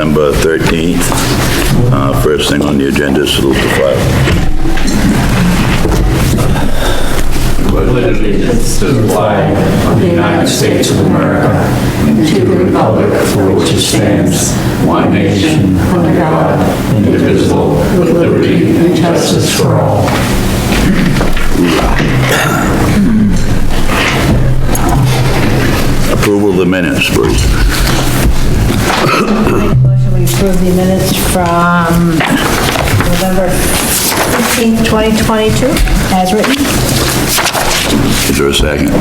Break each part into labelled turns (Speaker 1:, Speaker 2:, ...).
Speaker 1: December 13th. First thing on the agenda is salute the flag.
Speaker 2: Pledge allegiance to the flag of the United States of America and to the republic for which it stands, one nation, under God, indivisible, with liberty and justice for all.
Speaker 1: Approval of the minutes, please.
Speaker 3: Motion we approve the minutes from November 15th, 2022, as written.
Speaker 1: Is there a second?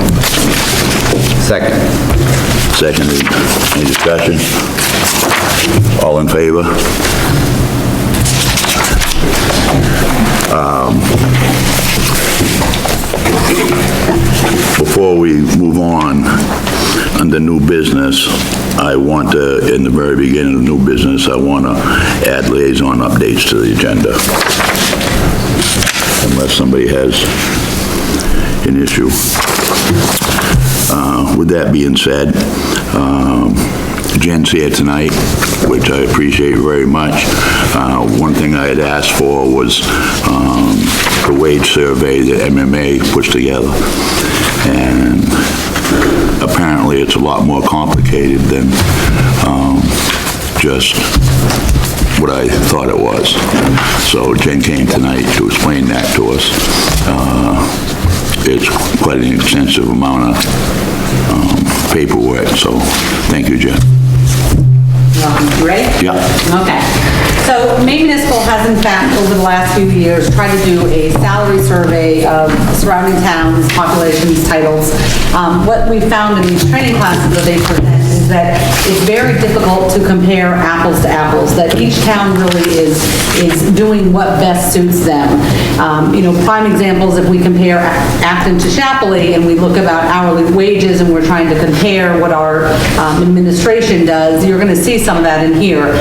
Speaker 4: Second.
Speaker 1: Seconded. Any discussion? All in favor? Before we move on, under new business, I want to, in the very beginning of new business, I want to add liaison updates to the agenda. Unless somebody has an issue. With that being said, Jen's here tonight, which I appreciate very much. One thing I had asked for was the wage survey that MMA puts together. And apparently it's a lot more complicated than just what I thought it was. So Jen came tonight to explain that to us. It's quite an extensive amount of paperwork, so thank you, Jen.
Speaker 5: Ready?
Speaker 1: Yeah.
Speaker 5: Okay. So Maine Municipal has in fact, over the last few years, tried to do a salary survey of surrounding towns, populations, titles. What we found in these training classes that they present is that it's very difficult to compare apples to apples, that each town really is doing what best suits them. Prime examples, if we compare Acton to Chapley and we look about hourly wages and we're trying to compare what our administration does, you're going to see some of that in here.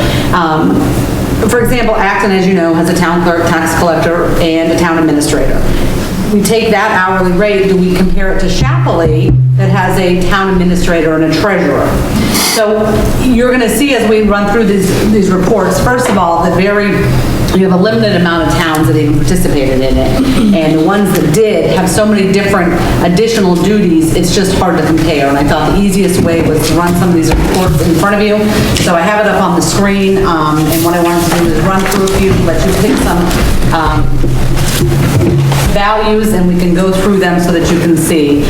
Speaker 5: For example, Acton, as you know, has a town clerk, tax collector, and a town administrator. We take that hourly rate, do we compare it to Chapley that has a town administrator and a treasurer? So you're going to see as we run through these reports, first of all, that you have a limited amount of towns that even participated in it. And the ones that did have so many different additional duties, it's just hard to compare. And I thought the easiest way was to run some of these reports in front of you. So I have it up on the screen, and what I wanted to do is run through a few, let you pick some values, and we can go through them so that you can see.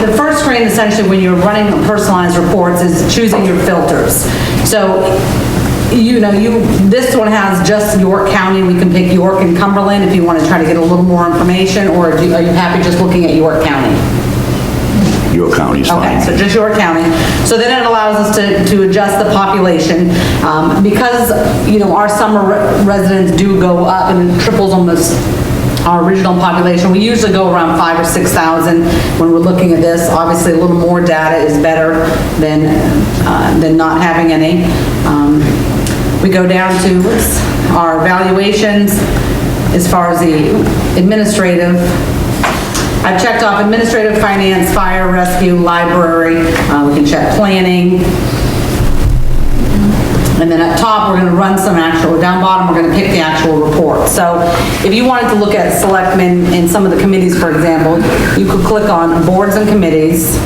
Speaker 5: The first screen, essentially, when you're running personalized reports, is choosing your filters. So, this one has just York County. We can pick York and Cumberland if you want to try to get a little more information, or are you happy just looking at York County?
Speaker 1: York County's fine.
Speaker 5: Okay, so just York County. So then it allows us to adjust the population. Because, our summer residents do go up and it triples almost our original population. We usually go around 5,000 or 6,000 when we're looking at this. Obviously, a little more data is better than not having any. We go down to our valuations as far as the administrative. I've checked off administrative, finance, fire, rescue, library. We can check planning. And then up top, we're going to run some down bottom, we're going to pick the actual report. So if you wanted to look at selectmen in some of the committees, for example, you could click on boards and committees.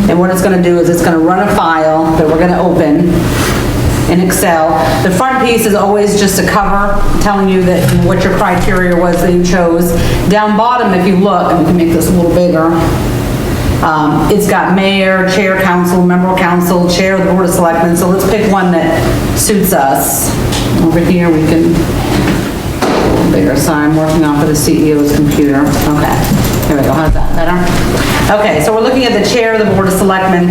Speaker 5: And what it's going to do is it's going to run a file that we're going to open in Excel. The front piece is always just a cover telling you that what your criteria was that you chose. Down bottom, if you look, and we can make this a little bigger, it's got mayor, chair, council, member of council, chair of the board of selectmen. So let's pick one that suits us. Over here we can, bigger sign, working off of the CEO's computer. Okay, here we go. How's that better? Okay, so we're looking at the chair of the board of selectmen.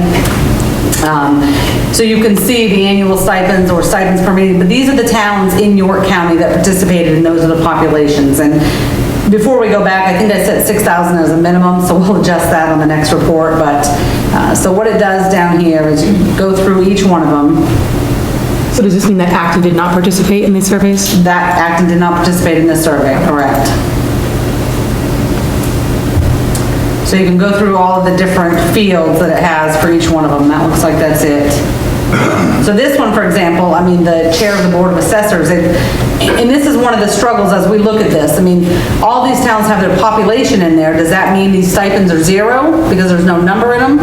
Speaker 5: So you can see the annual stipends or stipends per meeting, but these are the towns in York County that participated, and those are the populations. And before we go back, I think I set 6,000 as a minimum, so we'll adjust that on the next report. But so what it does down here is you go through each one of them.
Speaker 6: So does this mean that Acton did not participate in these surveys?
Speaker 5: That Acton did not participate in this survey, correct. So you can go through all of the different fields that it has for each one of them. That looks like that's it. So this one, for example, I mean, the chair of the Board of Assessors, and this is one of the struggles as we look at this. I mean, all these towns have their population in there. Does that mean these stipends are zero because there's no number in them?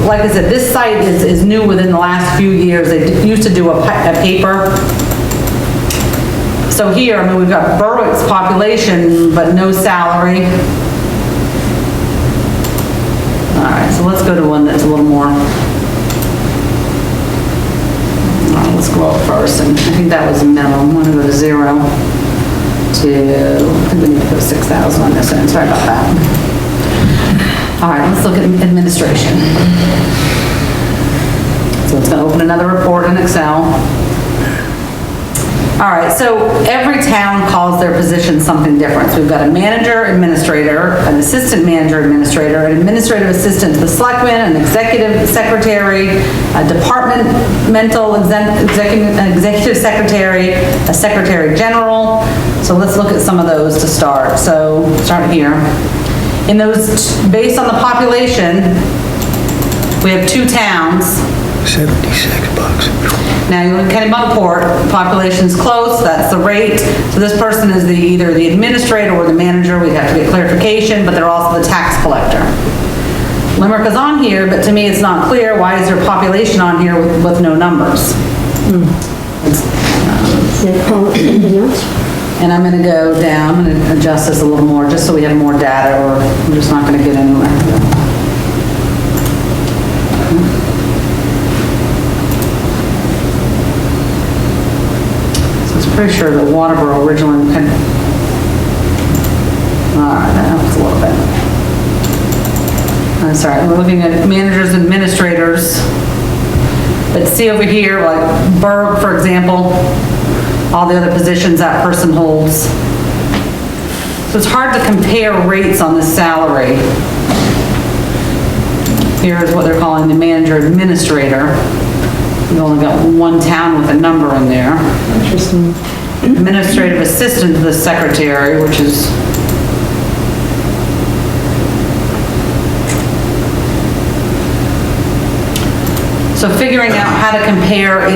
Speaker 5: Like I said, this site is new within the last few years. They used to do a paper. So here, I mean, we've got Berwick's population, but no salary. All right, so let's go to one that's a little more. Let's go up first, and I think that was a minimum. I want to go to 0 to, I think we need to go 6,000 on this end. Sorry about that. All right, let's look at administration. So it's going to open another report in Excel. All right, so every town calls their position something different. So we've got a manager administrator, an assistant manager administrator, an administrative assistant to the selectman, an executive secretary, a departmental executive secretary, a secretary general. So let's look at some of those to start. So start here. In those, based on the population, we have 2 towns.
Speaker 7: 76 bucks.
Speaker 5: Now, you look at Kennebunkport, population's close, that's the rate. So this person is either the administrator or the manager. We have to get clarification, but they're also the tax collector. Limerick is on here, but to me it's not clear. Why is there population on here with no numbers? And I'm gonna go down, I'm gonna adjust this a little more, just so we have more data, or I'm just not gonna get anywhere. Pretty sure that Waterboro originally had, all right, that helps a little bit. I'm sorry, we're looking at managers, administrators, but see over here, like Berg, for example, all the other positions that person holds. So it's hard to compare rates on the salary. Here's what they're calling the manager administrator. We've only got one town with a number in there.
Speaker 6: Interesting.
Speaker 5: Administrative assistant to the secretary, which is so figuring out how to compare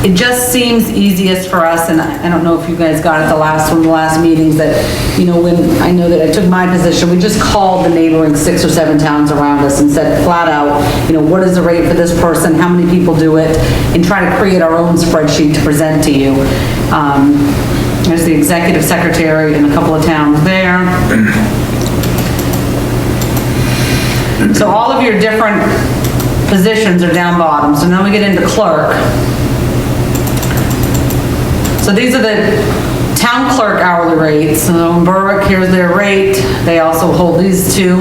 Speaker 5: it just seems easiest for us, and I don't know if you guys got it the last meetings, that, you know, when I know that I took my position, we just called the neighboring 6 or 7 towns around us and said flat out, you know, what is the rate for this person, how many people do it, and try to create our own spreadsheet to present to you. There's the executive secretary in a couple of towns there. So all of your different positions are down bottom. So now we get into clerk. So these are the town clerk hourly rates. So in Berwick, here's their rate. They also hold these 2.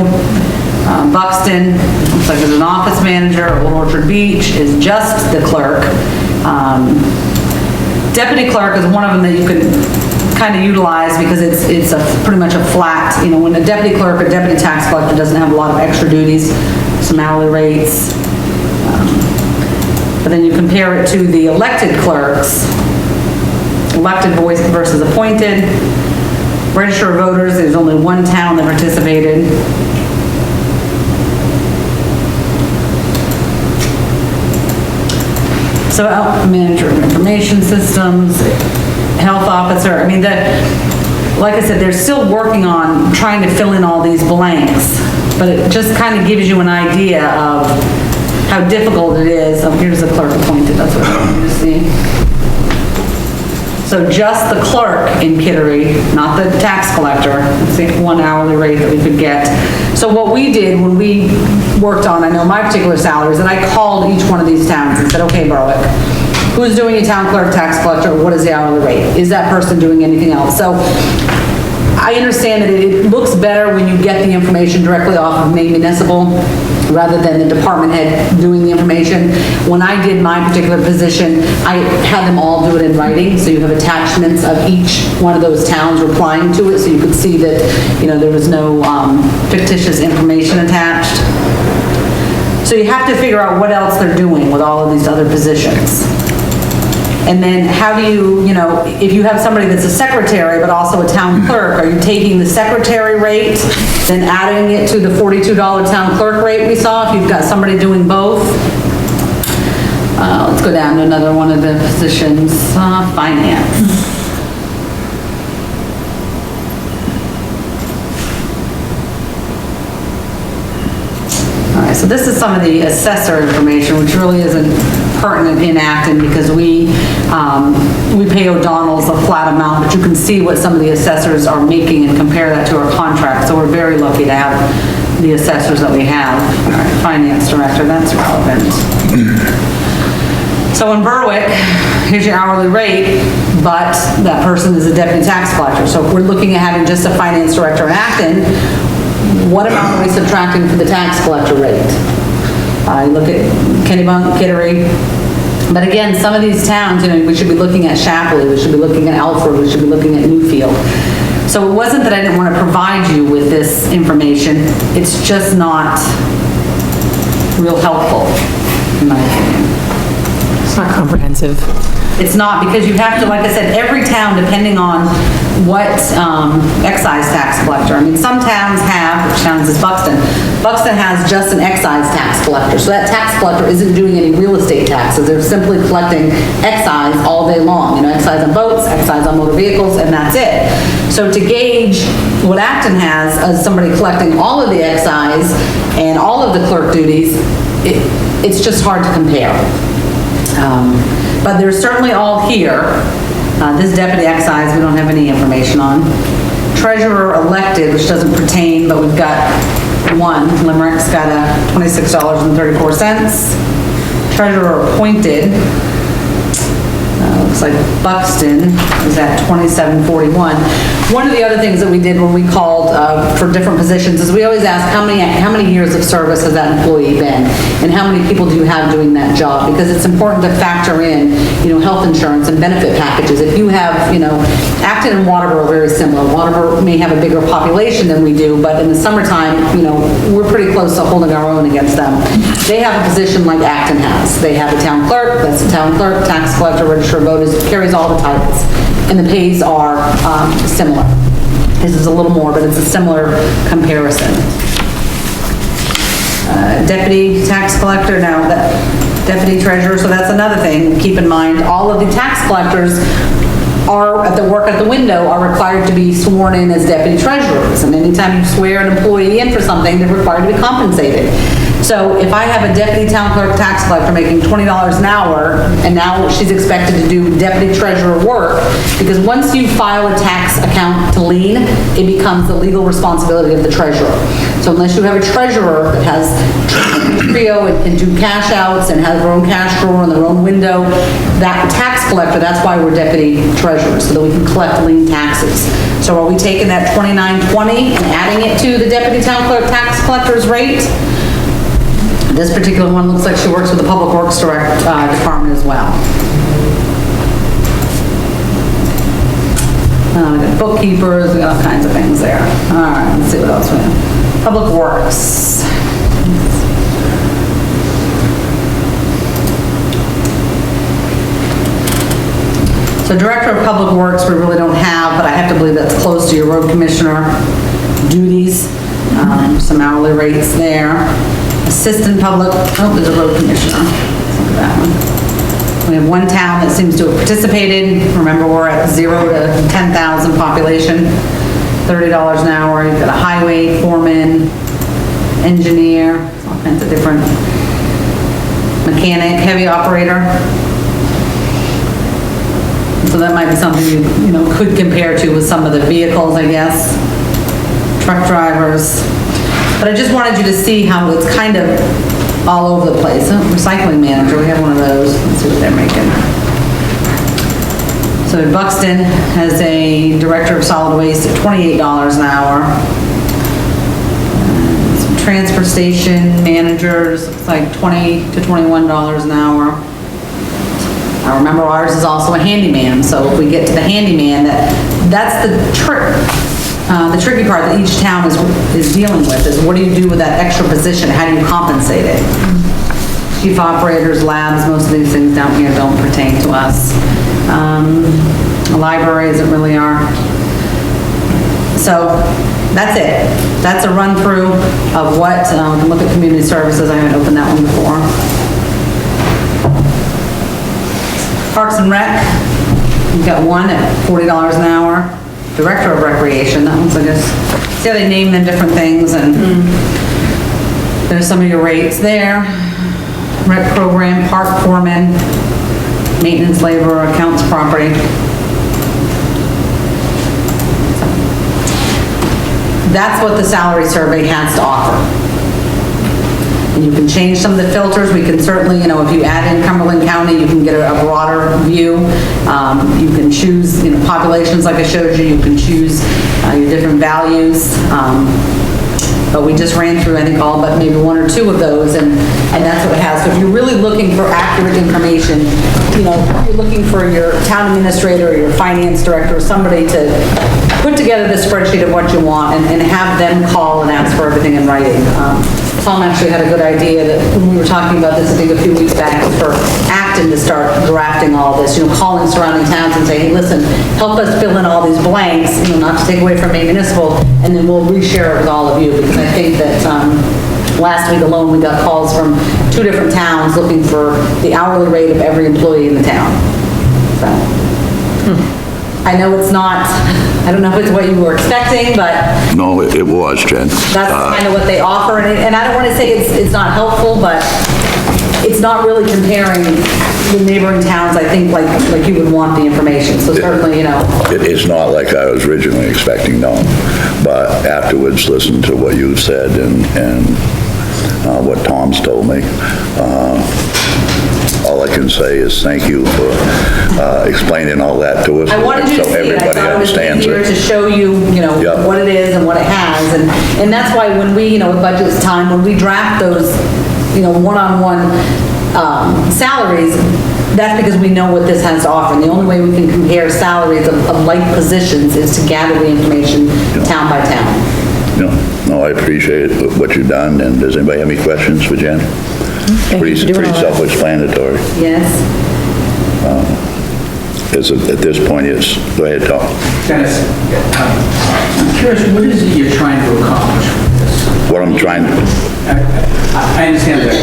Speaker 5: Buxton, looks like there's an office manager. Old Orchard Beach is just the clerk. Deputy clerk is one of them that you can kind of utilize because it's pretty much a flat, you know, when a deputy clerk or deputy tax collector doesn't have a lot of extra duties, some hourly rates. But then you compare it to the elected clerks, elected voice versus appointed. Register of voters, there's only one town that participated. So manager of information systems, health officer, I mean, like I said, they're still working on trying to fill in all these blanks, but it just kind of gives you an idea of how difficult it is. Oh, here's the clerk appointed, that's what I want you to see. So just the clerk in Kittery, not the tax collector, it's the 1 hourly rate that we could get. So what we did when we worked on, I know my particular salaries, and I called each one of these towns and said, okay, Berwick, who's doing a town clerk, tax collector, what is the hourly rate? Is that person doing anything else? So I understand that it looks better when you get the information directly off of Maine Municipal rather than the department head doing the information. When I did my particular position, I had them all do it in writing, so you have attachments of each one of those towns replying to it, so you could see that, you know, there was no fictitious information attached. So you have to figure out what else they're doing with all of these other positions. And then how do you, if you have somebody that's a secretary but also a town clerk, are you taking the secretary rate, then adding it to the $42 town clerk rate we saw, if you've got somebody doing both? Let's go down to another one of the positions, finance. All right, so this is some of the assessor information, which really isn't pertinent in Acton because we pay O'Donnell's a flat amount, but you can see what some of the assessors are making and compare that to our contract. So we're very lucky to have the assessors that we have. All right, finance director, that's relevant. So in Berwick, here's your hourly rate, but that person is a deputy tax collector. So if we're looking at having just a finance director in Acton, what amount are we subtracting for the tax collector rate? You look at Kennebunk, Kittery. But again, some of these towns, we should be looking at Shapley, we should be looking at Alfred, we should be looking at Newfield. So it wasn't that I didn't want to provide you with this information, it's just not real helpful, in my opinion.
Speaker 6: It's not comprehensive.
Speaker 5: It's not, because you have to, like I said, every town, depending on what excise tax collector. I mean, some towns have, which towns is Buxton. Buxton has just an excise tax collector. So that tax collector isn't doing any real estate taxes. They're simply collecting excise all day long. Excise on boats, excise on motor vehicles, and that's it. So to gauge what Acton has as somebody collecting all of the excise and all of the clerk duties, it's just hard to compare. But they're certainly all here. This deputy excise, we don't have any information on. Treasurer elected, which doesn't pertain, but we've got one. Limerick's got a $26.34. Treasurer appointed, looks like Buxton is at $27.41. One of the other things that we did when we called for different positions is we always ask how many years of service has that employee been, and how many people do you have doing that job, because it's important to factor in, health insurance and benefit packages. If you have, Acton and Waterboro are very similar. Waterboro may have a bigger population than we do, but in the summertime, we're pretty close to holding our own against them. They have a position like Acton has. They have a town clerk, that's a town clerk, tax collector, registrar of voters, carries all the titles, and the pays are similar. This is a little more, but it's a similar comparison. Deputy tax collector, now that deputy treasurer, so that's another thing. Keep in mind, all of the tax collectors are at the work at the window are required to be sworn in as deputy treasurers. And anytime you swear an employee in for something, they're required to be compensated. So if I have a deputy town clerk tax collector making $20 an hour, and now she's expected to do deputy treasurer work, because once you file a tax account to lien, it becomes the legal responsibility of the treasurer. So unless you have a treasurer that has trio and can do cash outs and has their own cash drawer and their own window, that tax collector, that's why we're deputy treasurers, so that we can collect lien taxes. So are we taking that $29.20 and adding it to the deputy town clerk tax collector's rate? This particular one looks like she works with the Public Works Department as well. We got bookkeepers, we got all kinds of things there. All right, let's see what else we have. Public Works. So Director of Public Works, we really don't have, but I have to believe that's close to your road commissioner duties. Some hourly rates there. Assistant public, there's a road commissioner. Look at that one. We have one town that seems to have participated. Remember, we're at 0 to 10,000 population, $30 an hour. You've got a highway foreman, engineer, all kinds of different, mechanic, heavy operator. So that might be something you could compare to with some of the vehicles, I guess. Truck drivers. But I just wanted you to see how it's kind of all over the place. Recycling manager, we have one of those. Let's see what they're making. So Buxton has a director of solid waste at $28 an hour. Some transfer station managers, looks like $20 to $21 an hour. I remember ours is also a handyman, so if we get to the handyman, that's the trick. The tricky part that each town is dealing with is what do you do with that extra position? How do you compensate it? chief operators, labs, most of these things down here don't pertain to us. The library isn't really our, so that's it. That's a run through of what, we can look at community services, I haven't opened that one before. Parks and Rec, we've got one at $40 an hour. Director of Recreation, that one's, I guess, see how they name them different things, and there's some of your rates there. Rec program, park foreman, maintenance laborer, accounts property. That's what the salary survey has to offer. And you can change some of the filters. We can certainly, if you add in Cumberland County, you can get a broader view. You can choose, populations like I showed you. You can choose your different values. But we just ran through, I think, all but maybe one or two of those, and that's what it has. So if you're really looking for accurate information, you're looking for your town administrator or your finance director or somebody to put together the spreadsheet of what you want and have them call and ask for everything in writing. Tom actually had a good idea that when we were talking about this, I think a few weeks back, for Acton to start drafting all this, calling surrounding towns and saying, hey, listen, help us fill in all these blanks, not to take away from Maine Municipal, and then we'll reshare it with all of you, because I think that last week alone, we got calls from 2 different towns looking for the hourly rate of every employee in the town. So, I know it's not, I don't know if it's what you were expecting, but
Speaker 1: No, it was, Jen.
Speaker 5: that's kind of what they offer, and I don't want to say it's not helpful, but it's not really comparing the neighboring towns, I think, like you would want the information, so certainly,
Speaker 1: It's not like I was originally expecting, no. But afterwards, listen to what you said and what Tom's told me. All I can say is thank you for explaining all that to us.
Speaker 5: I wanted you to
Speaker 1: so
Speaker 5: see it. I
Speaker 1: everybody
Speaker 5: thought it was
Speaker 1: understands
Speaker 5: easier
Speaker 1: it.
Speaker 5: to show you,
Speaker 1: Yep.
Speaker 5: what it is and what it has, and that's why when we, with budget's time, when we draft those, one-on-one salaries, that's because we know what this has to offer. And the only way we can compare salaries of like positions is to gather the information town by town.
Speaker 1: No, I appreciate what you've done, and does anybody have any questions for Jen? Pretty self-explanatory.
Speaker 5: Yes?
Speaker 1: At this point, go ahead, Tom.
Speaker 2: Dennis, I'm curious, what is it you're trying to accomplish with this?
Speaker 1: What I'm trying to,
Speaker 2: I understand that,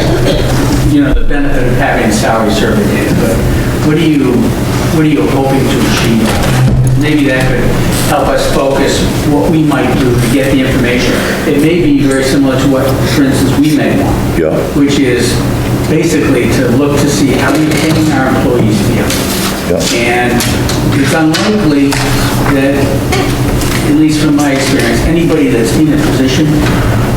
Speaker 2: the benefit of having salary survey data, but what are you hoping to achieve? Maybe that could help us focus what we might do to get the information. It may be very similar to what, for instance, we may want,
Speaker 1: Yeah.
Speaker 2: which is basically to look to see how we're paying our employees feel.
Speaker 1: Yeah.
Speaker 2: And it's unlikely that, at least from my experience, anybody that's in a position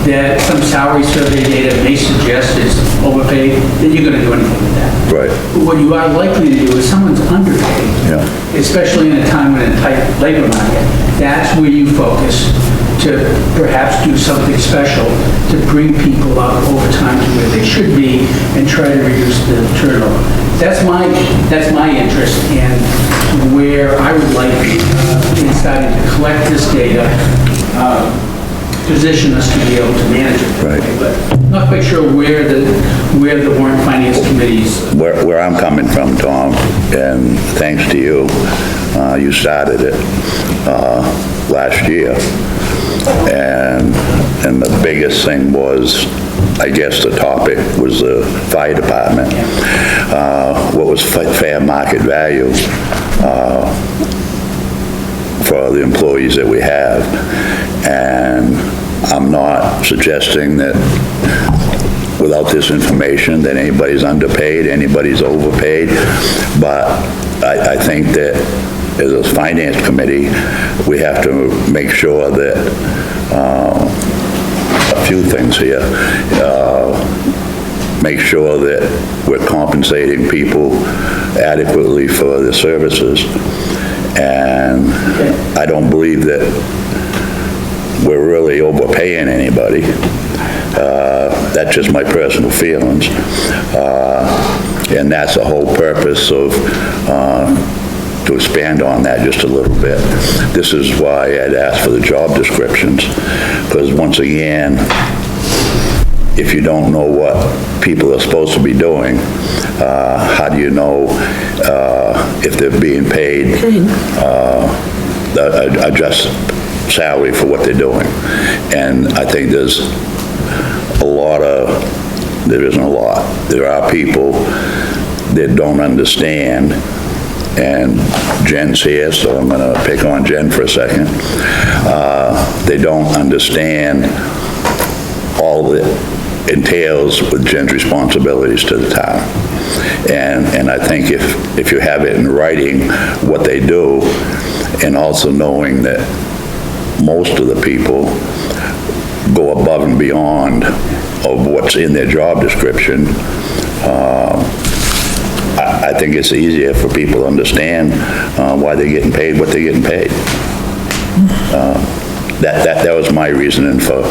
Speaker 2: that some salary survey data may suggest is overpaid, then you're going to do anything with that.
Speaker 1: right,
Speaker 2: But what you are likely to do is someone's underpaid,
Speaker 1: yeah,
Speaker 2: especially in a time when a tight labor market. That's where you focus to perhaps do something special to bring people up over time to where they should be and try to reduce the turnover. That's my interest, and where I would like in starting to collect this data, position us to be able to manage it.
Speaker 1: Right.
Speaker 2: But I'm not quite sure where the Warrant and Finance committees.
Speaker 1: where I'm coming from, Tom, and thanks to you, you started it last year, and the biggest thing was, I guess the topic was the fire department. What was fair market value for the employees that we have, and I'm not suggesting that without this information that anybody's underpaid, anybody's overpaid, but I think that as a finance committee, we have to make sure that a few things here. Make sure that we're compensating people adequately for the services. And I don't believe that we're really overpaying anybody. That's just my personal feelings. And that's the whole purpose of, to expand on that just a little bit. This is why I'd asked for the job descriptions, because once again, if you don't know what people are supposed to be doing, how do you know if they're being paid a just salary for what they're doing? And I think there isn't a lot. There are people that don't understand, and Jen's here, so I'm gonna pick on Jen for a second. They don't understand all that entails with Jen's responsibilities to the town. And I think if you have it in writing what they do, and also knowing that most of the people go above and beyond of what's in their job description, I think it's easier for people to understand why they're getting paid what they're getting paid. That was my reasoning for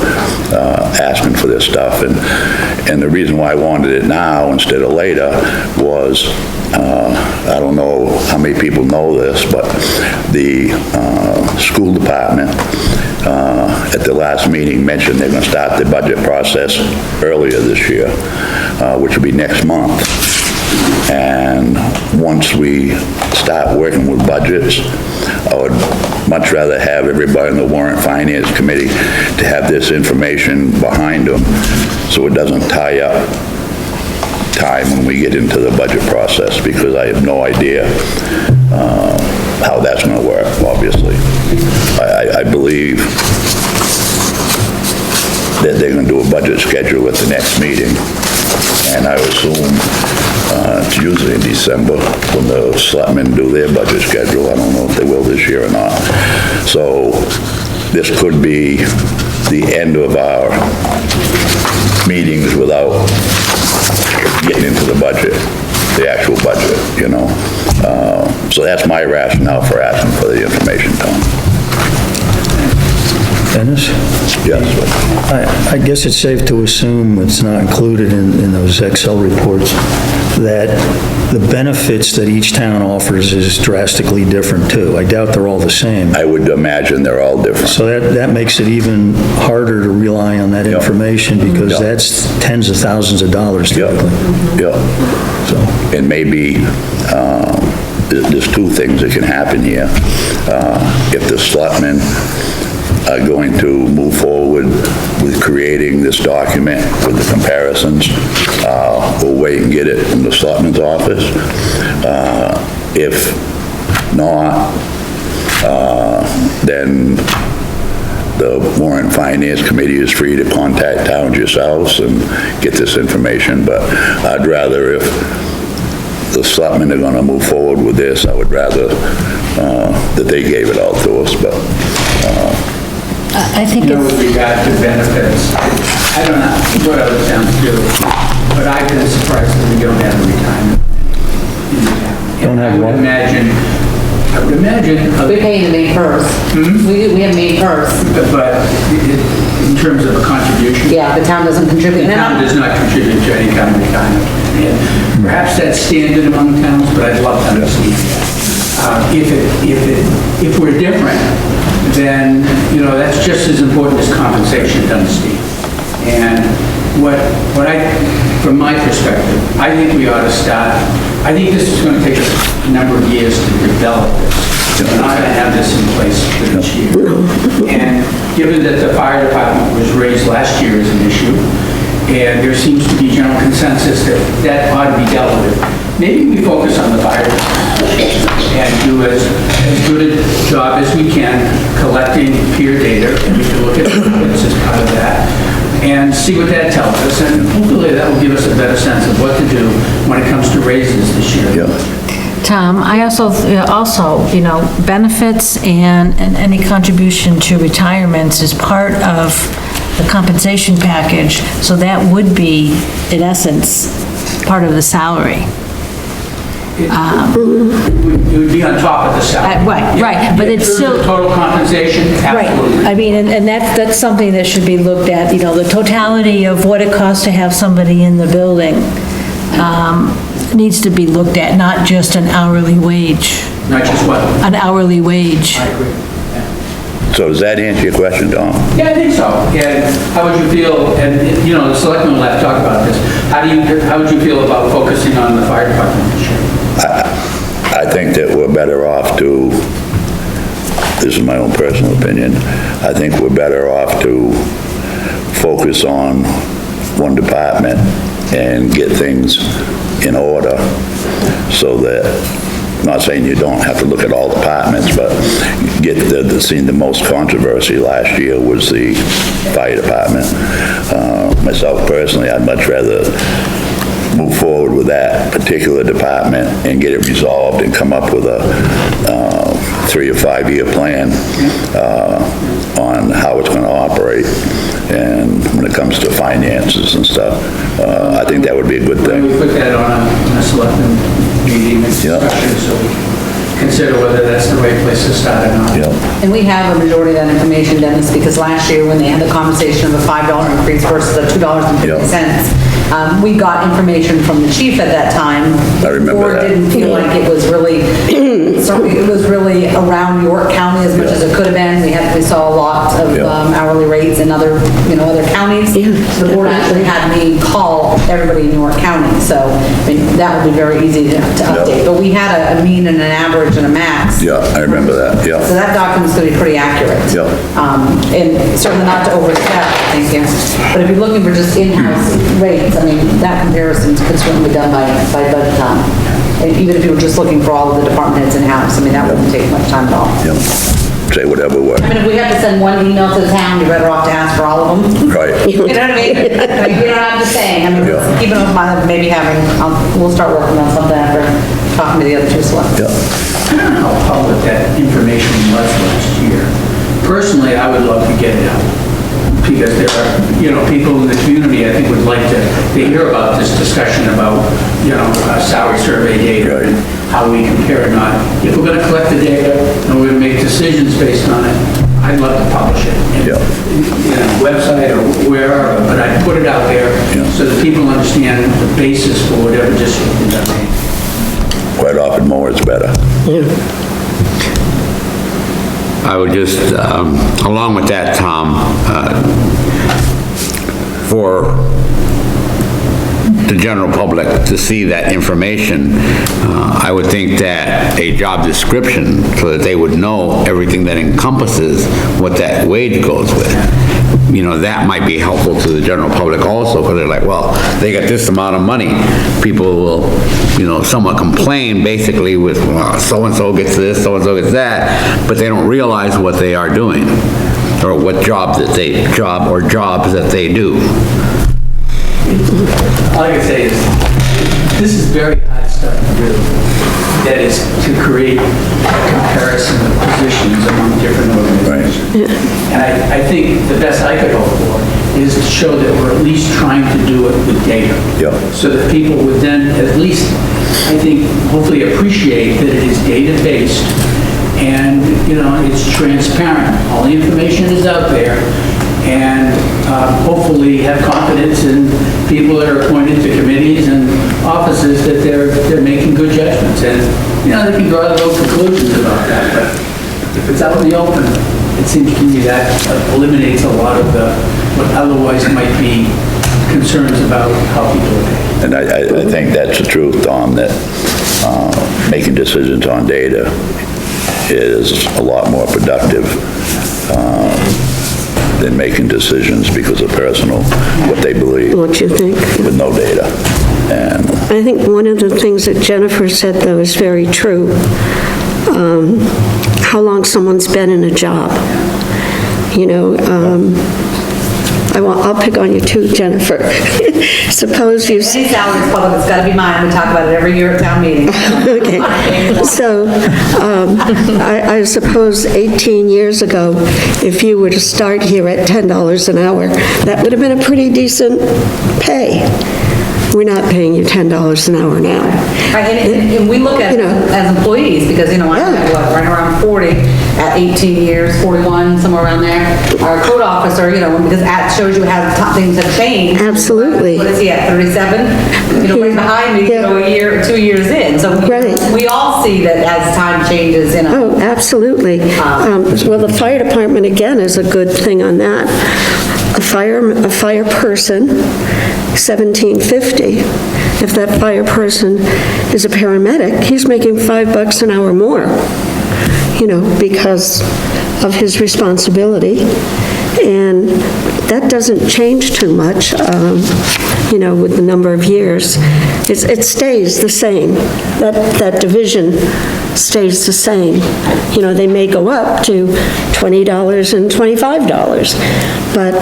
Speaker 1: asking for this stuff, and the reason why I wanted it now instead of later was, I don't know how many people know this, but the school department at the last meeting mentioned they're going to start the budget process earlier this year, which will be next month. And once we start working with budgets, I would much rather have everybody in the Warrant and Finance Committee to have this information behind them, so it doesn't tie up time when we get into the budget process, because I have no idea how that's going to work, obviously. I believe that they're going to do a budget schedule at the next meeting, and I assume it's usually in December when the selectmen do their budget schedule. I don't know if they will this year or not. So this could be the end of our meetings without getting into the budget, the actual budget, you know. So that's my rationale for asking for the information, Tom.
Speaker 7: Dennis?
Speaker 1: Yes.
Speaker 7: I guess it's safe to assume it's not included in those Excel reports, that the benefits that each town offers is drastically different too. I doubt they're all the same.
Speaker 1: I would imagine they're all different.
Speaker 7: So that makes it even harder to rely on that information, because that's tens of thousands of dollars typically.
Speaker 1: Yeah. So, and maybe there's two things that can happen here. If the selectmen are going to move forward with creating this document with the comparisons, we'll wait and get it from the selectman's office. If not, then the Warrant and Finance Committee is free to contact towns yourselves and get this information, but I'd rather, if the selectmen are going to move forward with this, I would rather that they gave it all to us, but
Speaker 3: I think
Speaker 2: You know, with regard to benefits, I don't know what other towns do, but I've been surprised that we don't have a retirement in the town.
Speaker 7: Don't have what?
Speaker 2: I would imagine,
Speaker 5: We pay in May 1st. We have May 1st.
Speaker 2: but in terms of a contribution,
Speaker 5: Yeah, the town doesn't contribute.
Speaker 2: the town does not contribute to any kind of retirement. And perhaps that's standard among towns, but I'd love to understand that. If we're different, then, you know, that's just as important as compensation, doesn't Steve? And what from my perspective, I think we ought to start, I think this is going to take a number of years to develop this. We're not going to have this in place for this year. And given that the fire department was raised last year as an issue, and there seems to be general consensus that ought to be dealt with, maybe we focus on the fire department and do as good a job as we can collecting peer data, and we can look at this as part of that, and see what that tells us, and hopefully that will give us a better sense of what to do when it comes to raises this year.
Speaker 3: Tom, I also, you know, benefits and any contribution to retirements is part of the compensation package, so that would be, in essence, part of the salary.
Speaker 2: It would be on top of the salary.
Speaker 3: Right, but it's
Speaker 2: In terms
Speaker 3: still...
Speaker 2: of total compensation,
Speaker 3: Right,
Speaker 2: absolutely.
Speaker 3: I mean, and that's something that should be looked at, you know, the totality of what it costs to have somebody in the building needs to be looked at, not just an hourly wage.
Speaker 2: Not just what?
Speaker 3: An hourly wage.
Speaker 2: I agree.
Speaker 1: So does that answer your question, Tom?
Speaker 2: Yeah, I think so. And how would you feel, and, you know, the selectmen will have to talk about this. How would you feel about focusing on the fire department this year?
Speaker 1: I think that we're better off to, this is my own personal opinion, I think we're better off to focus on one department and get things in order so that, I'm not saying you don't have to look at all departments, but seeing the most controversy last year was the fire department. Myself personally, I'd much rather move forward with that particular department and get it resolved and come up with a 3 or 5 year plan on how it's going to operate. And when it comes to finances and stuff, I think that would be a good
Speaker 2: When we
Speaker 1: thing.
Speaker 2: put that on a selectmen meeting and discussion, so we consider whether that's the right place to start or not.
Speaker 1: Yeah.
Speaker 5: And we have a majority of that information, Dennis, because last year when they had the conversation of a $5 increase versus a $2.50, we got information from the chief at that time.
Speaker 1: I remember
Speaker 5: Or
Speaker 1: that.
Speaker 5: didn't feel like it was really, it was really around York County as much as it could have been. We saw a lot of hourly rates in other, other counties. The board actually had me call everybody in York County, so, I mean, that would be very easy to update. But we had a mean and an average and a max.
Speaker 1: Yeah, I remember that,
Speaker 5: So
Speaker 1: yeah.
Speaker 5: that document's gonna be pretty accurate.
Speaker 1: Yeah.
Speaker 5: And certainly not to overstep, I think, but if you're looking for just in-house rates, I mean, that comparison could certainly be done by budget time. And even if you were just looking for all of the department heads in-house, I mean, that wouldn't take much time at all.
Speaker 1: Yeah. Say whatever works.
Speaker 5: I mean, if we have to send one email to the town, you're better off to ask for all of them.
Speaker 1: Right.
Speaker 5: You know what I mean? I'm just saying, I mean,
Speaker 1: Yeah.
Speaker 5: keep an open mind of maybe having, we'll start working on something after talking to the other two selectmen.
Speaker 1: Yeah.
Speaker 2: I don't know how public that information was last year. Personally, I would love to get it out, because there are, people in the community, I think, would like to hear about this discussion about, salary survey data and how we compare or not. If we're gonna collect the data and we're gonna make decisions based on it, I'd love to publish it.
Speaker 1: Yeah.
Speaker 2: Website or wherever, but I'd put it out there so that people understand the basis for whatever decision they're making.
Speaker 1: Quite often more is better.
Speaker 4: I would just, along with that, Tom, for the general public to see that information, I would think that a job description, so that they would know everything that encompasses what that wage goes with, that might be helpful to the general public also, because they're like, well, they got this amount of money. People will, somewhat complain basically with, well, so-and-so gets this, so-and-so gets that, but they don't realize what they are doing, or what jobs that they do.
Speaker 2: All I can say is, this is very hard stuff to do. That is to create a comparison of positions among different organizations. And I think the best I could hope for is to show that we're at least trying to do it with data.
Speaker 1: Yeah.
Speaker 2: So that people would then at least, I think, hopefully appreciate that it is data-based and, it's transparent. All the information is out there, and hopefully have confidence in people that are appointed to committees and offices that they're making good judgments. And, they can draw their own conclusions about that, but if it's out in the open, it seems to me that eliminates a lot of what otherwise might be concerns about how people are paid.
Speaker 1: And I think that's the truth, Tom, that making decisions on data is a lot more productive than making decisions because of what they believe,
Speaker 8: What you think?
Speaker 1: with no data. And
Speaker 8: I think one of the things that Jennifer said, though, is very true. How long someone's been in a job. I'll pick on you too, Jennifer. Suppose you...
Speaker 5: Any salaries public, it's gotta be mine, we talk about it every year at town meeting.
Speaker 8: Okay, so I suppose 18 years ago, if you were to start here at $10 an hour, that would have been a pretty decent pay. We're not paying you $10 an hour now.
Speaker 5: Right, and we look at it as employees, because, I'm right around 40, at 18 years, 41, somewhere around there. Our code officer, because that shows you how things have changed.
Speaker 8: Absolutely.
Speaker 5: What is he at, 37? Right behind me, a year, 2 years in. So
Speaker 8: Right.
Speaker 5: we all see that as time changes,
Speaker 8: Oh, absolutely. Well, the fire department, again, is a good thing on that. A fire person, $17.50. If that fire person is a paramedic, he's making $5 an hour more, because of his responsibility. And that doesn't change too much, with the number of years. It stays the same. That division stays the same. They may go up to $20 and $25, but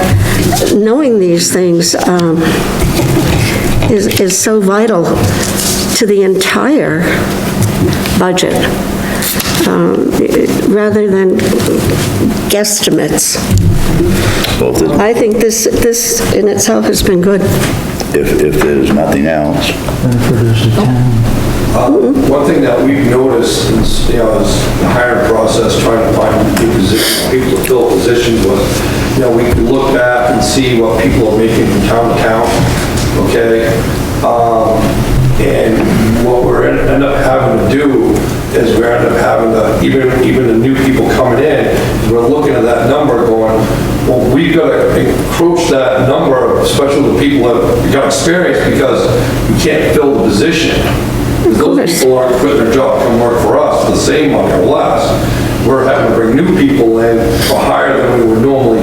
Speaker 8: knowing these things is so vital to the entire budget, rather than guesstimates. I think this in itself has been good.
Speaker 1: If there's nothing else.
Speaker 9: One thing that we've noticed is, is the hiring process, trying to find people to fill positions was, we can look back and see what people are making from town to town, okay? And what we're end up having to do is we end up having to, even the new people coming in, we're looking at that number going, well, we've got to encroach that number, especially the people that have got experience, because we can't fill the position. Because those people aren't quitting their job to come work for us for the same money or less. We're having to bring new people in for higher than we would normally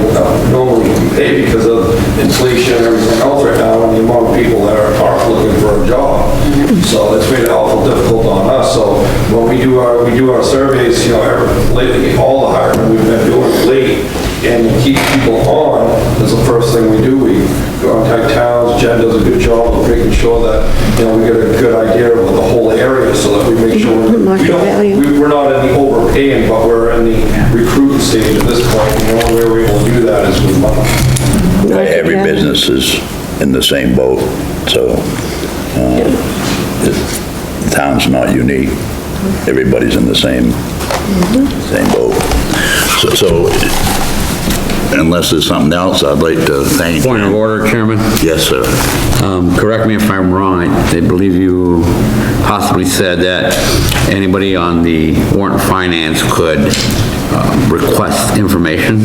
Speaker 9: pay because of inflation and everything else right now, and the amount of people that aren't looking for a job. So it's made it awful difficult on us. So when we do our surveys, lately, all the hiring we've been doing late, and to keep people on is the first thing we do. We contact towns. Jen does a good job of making sure that, we get a good idea of the whole area so that we make sure we're not in the overpaying, but we're in the recruiting stage at this point. And the only way we're able to do that is with money.
Speaker 1: Every business is in the same boat, so the town's not unique. Everybody's in the same boat. So unless there's something else, I'd like to thank...
Speaker 4: Point of order, Chairman.
Speaker 1: Yes, sir.
Speaker 4: Correct me if I'm wrong, I believe you possibly said that anybody on the Warrant and Finance could request information.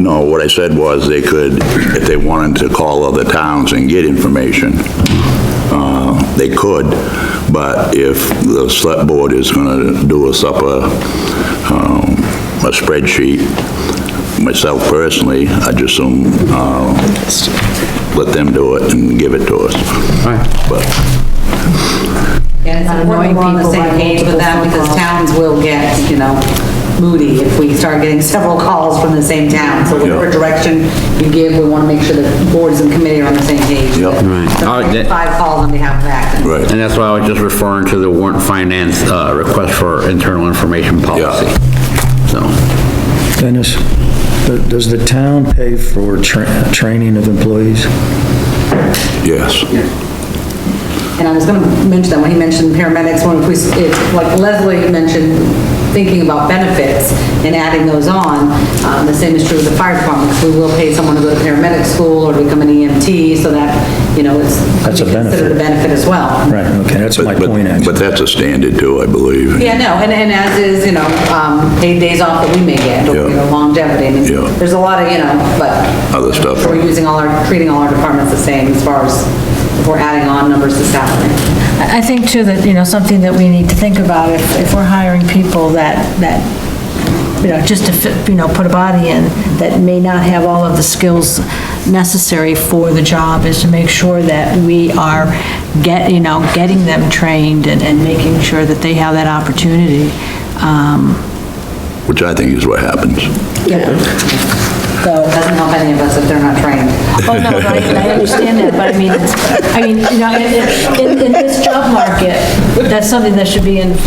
Speaker 1: No, what I said was they could, if they wanted to call other towns and get information, they could, but if the select board is gonna do us up a spreadsheet, myself personally, I just assume, let them do it and give it to us.
Speaker 4: Right.
Speaker 1: But
Speaker 5: and it's important we're on the same page with that, because towns will get, moody if we start getting several calls from the same town. So whatever direction you give, we want to make sure that boards and committee are on the same page.
Speaker 1: Yep.
Speaker 4: Right.
Speaker 5: So 5 calls on behalf of Acton.
Speaker 1: Right.
Speaker 4: And that's why I was just referring to the Warrant and Finance request for internal information policy. So.
Speaker 7: Dennis, does the town pay for training of employees?
Speaker 1: yes.
Speaker 5: And I was going to mention that when he mentioned paramedics, like Leslie mentioned, thinking about benefits and adding those on, the same is true with the fire department, because we will pay someone to go to paramedic school or to become an EMT, so that, it's
Speaker 7: That's a benefit.
Speaker 5: considered a benefit as well.
Speaker 7: Right, okay, that's my point, actually.
Speaker 1: But that's a standard too, I believe.
Speaker 5: Yeah, no, and as is, paid days off that we may get, or,
Speaker 1: Yeah.
Speaker 5: longevity. I mean,
Speaker 1: Yeah.
Speaker 5: there's a lot of, but.
Speaker 1: Other stuff.
Speaker 5: We're treating all our departments the same as far as if we're adding on numbers to salary.
Speaker 3: I think too that, something that we need to think about if we're hiring people that just to fit, put a body in, that may not have all of the skills necessary for the job, is to make sure that we are getting them trained and making sure that they have that opportunity.
Speaker 1: Which I think is what happens.
Speaker 5: So it doesn't help any of us if they're not trained.
Speaker 3: Oh, no, I understand that, but in this job market, that's something that should be in the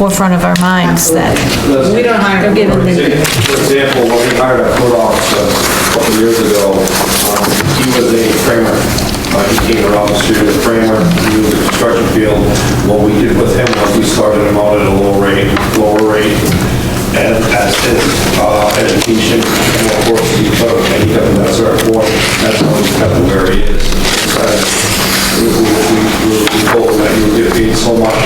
Speaker 3: forefront of our minds, that
Speaker 5: We don't hire.
Speaker 3: they're given the...
Speaker 9: For example, when we hired a code officer a couple of years ago, he was a framer. He came around the street as a framer, he was in the construction field. What we did with him was we started him out at a lower rate, and as his education and what works for each other, and he got to that certain point, that's how he's got to where he is. We told him that you would get paid so much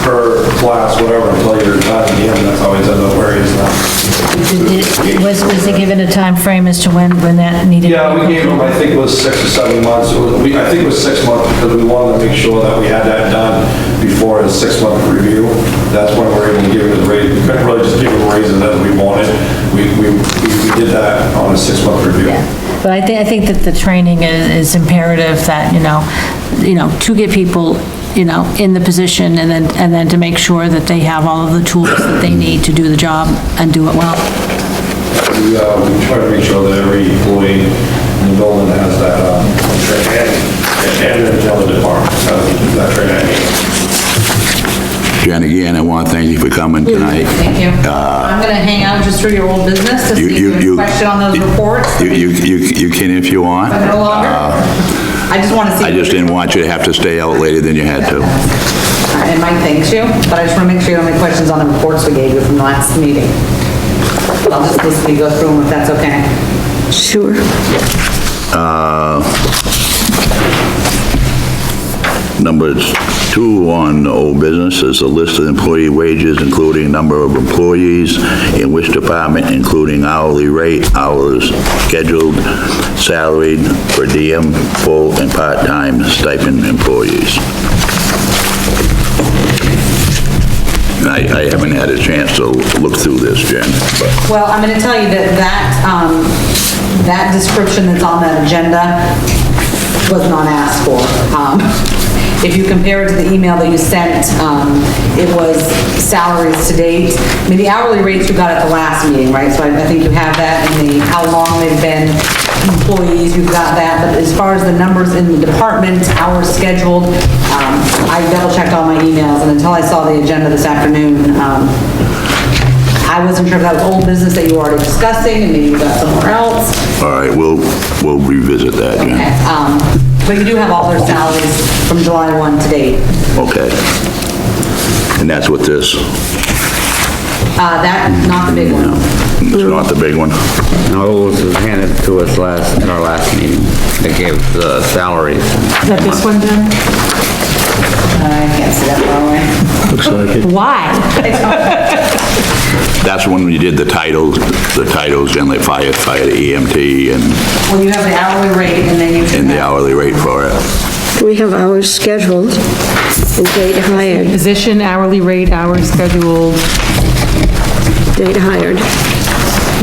Speaker 9: per class, whatever, until you're done in the end, that's how he's ended up where he is now.
Speaker 3: Was it given a time frame as to when that needed?
Speaker 9: Yeah, we gave him, I think it was 6 or 7 months. I think it was 6 months because we wanted to make sure that we had that done before his 6-month review. That's when we were able to give him his raise. We couldn't really just give him raises as we wanted. We did that on a 6-month review.
Speaker 3: But I think that the training is imperative that, to get people, in the position and then to make sure that they have all of the tools that they need to do the job and do it well.
Speaker 9: We try to make sure that every employee in the building has that training, and in the other departments have that training.
Speaker 1: Jen, again, I want to thank you for coming tonight.
Speaker 5: Thank you. I'm gonna hang out just through your old business to see if you have a question on those reports.
Speaker 1: You can if you want.
Speaker 5: No longer? I just want to see.
Speaker 1: I just didn't want you to have to stay out later than you had to.
Speaker 5: And Mike thanks you, but I just want to make sure you don't have any questions on the reports we gave you from the last meeting. But I'll just basically go through them if that's okay.
Speaker 8: Sure.
Speaker 1: Number 2 on old business is a list of employee wages, including number of employees in which department, including hourly rate, hours scheduled, salaried, per diem, full and part-time stipend employees. I haven't had a chance to look through this, Jen, but
Speaker 5: Well, I'm going to tell you that description that's on that agenda was not asked for. If you compare it to the email that you sent, it was salaries to date. I mean, the hourly rates you got at the last meeting, right? So I think you have that, and how long they've been employees, you've got that. But as far as the numbers in the department, hours scheduled, I double checked all my emails, and until I saw the agenda this afternoon, I wasn't sure if that was old business that you were already discussing, and maybe you got somewhere else.
Speaker 1: all right, we'll revisit that, Jen.
Speaker 5: Okay, but you do have all their salaries from July 1 to date.
Speaker 1: Okay. And that's what this,
Speaker 5: Not the big one.
Speaker 1: it's not the big one?
Speaker 4: No, it was handed to us at our last meeting. They gave the salaries.
Speaker 6: Is that this one, Jen?
Speaker 5: I can't see that far away.
Speaker 7: Looks like it.
Speaker 6: Why?
Speaker 1: That's when we did the titles, and like firefighter, EMT, and
Speaker 5: Well, you have the hourly rate, and then you should
Speaker 1: the
Speaker 5: have,
Speaker 1: hourly rate for it.
Speaker 8: We have hours scheduled and date hired,
Speaker 6: Position, hourly rate, hours scheduled,
Speaker 8: date hired.